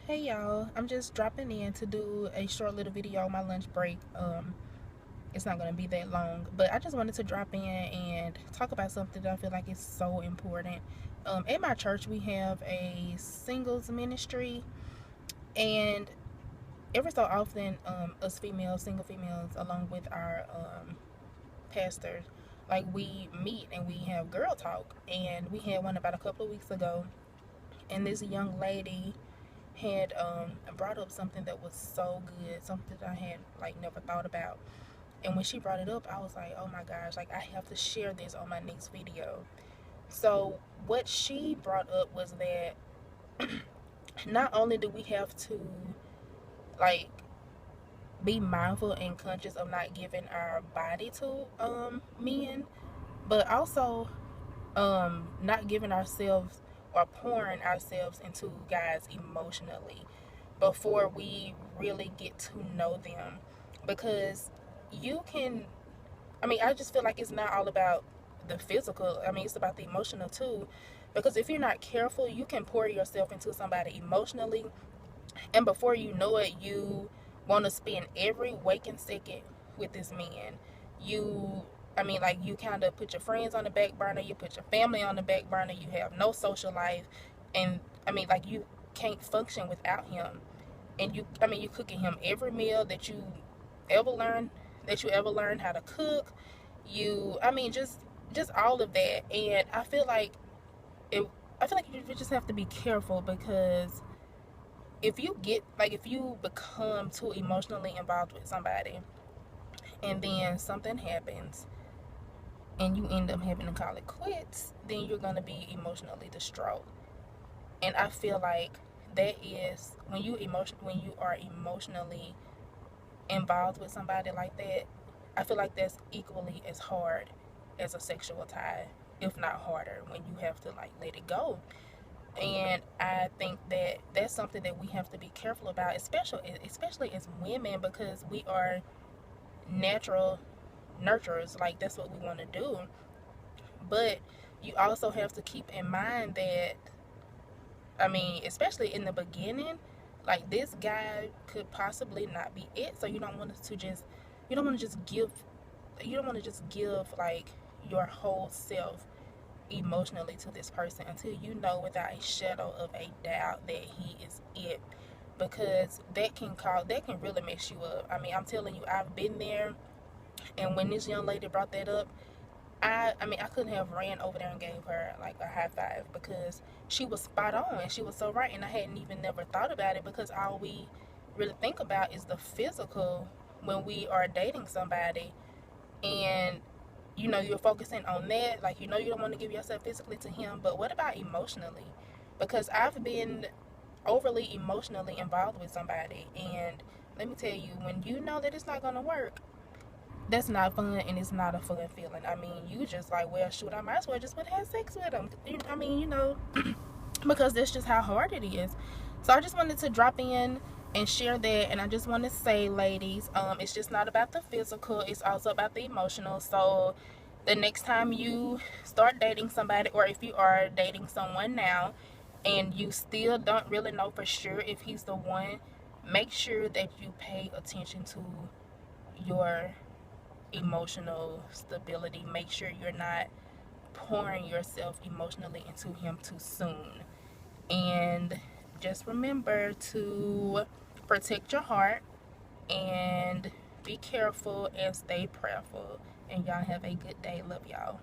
Hey y'all, I'm just dropping in to do a short little video on my lunch break. It's not gonna be that long, but I just wanted to drop in and talk about something that I feel like is so important. At my church, we have a singles ministry, and every so often, us females, single females, along with our pastors, like we meet and we have girl talk, and we had one about a couple of weeks ago, and this young lady had brought up something that was so good, something that I had like never thought about. And when she brought it up, I was like, oh my gosh, like I have to share this on my next video. So what she brought up was that not only do we have to like be mindful and conscious of not giving our body to men, but also not giving ourselves or pouring ourselves into guys emotionally before we really get to know them, because you can, I mean, I just feel like it's not all about the physical. I mean, it's about the emotional too, because if you're not careful, you can pour yourself into somebody emotionally, and before you know it, you want to spend every waking second with this man. You, I mean, like you kind of put your friends on the back burner, you put your family on the back burner, you have no social life, and I mean, like you can't function without him. And you, I mean, you cooking him every meal ever learned that you ever learned how to cook. You, I mean, just all of that. And it, I feel like you just have to be careful, because if you become too emotionally involved with somebody and then something happens and you end up having to call it quits, then you're going to be emotionally distraught. And I feel like that is when you are emotionally involved with somebody like that, I feel like that's equally as hard as a sexual tie, if not harder, when you have to like let it go. And I think that that's something that we have to be careful about, especially as women, because we are natural nurturers. Like that's what we want to do. But you also have to keep in mind that, I mean, especially in the beginning, like this guy could possibly not be it. So you don't want to just give, you don't want to just give like your whole self emotionally to this person until you know without a shadow of a doubt that he is it, because that can really mess you up. I mean, I'm telling you, I've been there. And when this young lady brought that up, I mean, I couldn't have ran over there and gave her like a high five, because she was spot on and she was so right. And I hadn't even never thought about it, because all we really think about is the physical when we are dating somebody. And you know, you're focusing on that, like, you know, you don't want to give yourself physically to him, but what about emotionally? Because I've been overly emotionally involved with somebody, and let me tell you, when you know that it's not going to work, that's not fun, and it's not a fun feeling. I mean, you just like, well, shoot, I might as well just would have sex with him. I mean, you know, because that's just how hard it is. So I just wanted to drop in and share that. And I just want to say, ladies, it's just not about the physical, it's also about the emotional. So the next time you start dating somebody, or if you are dating someone now and you still don't really know for sure if he's the one, make sure that you pay attention to your emotional stability. Make sure you're not pouring yourself emotionally into him too soon. And just remember to protect your heart and be careful and stay prayerful. And y'all have a good day. Love y'all.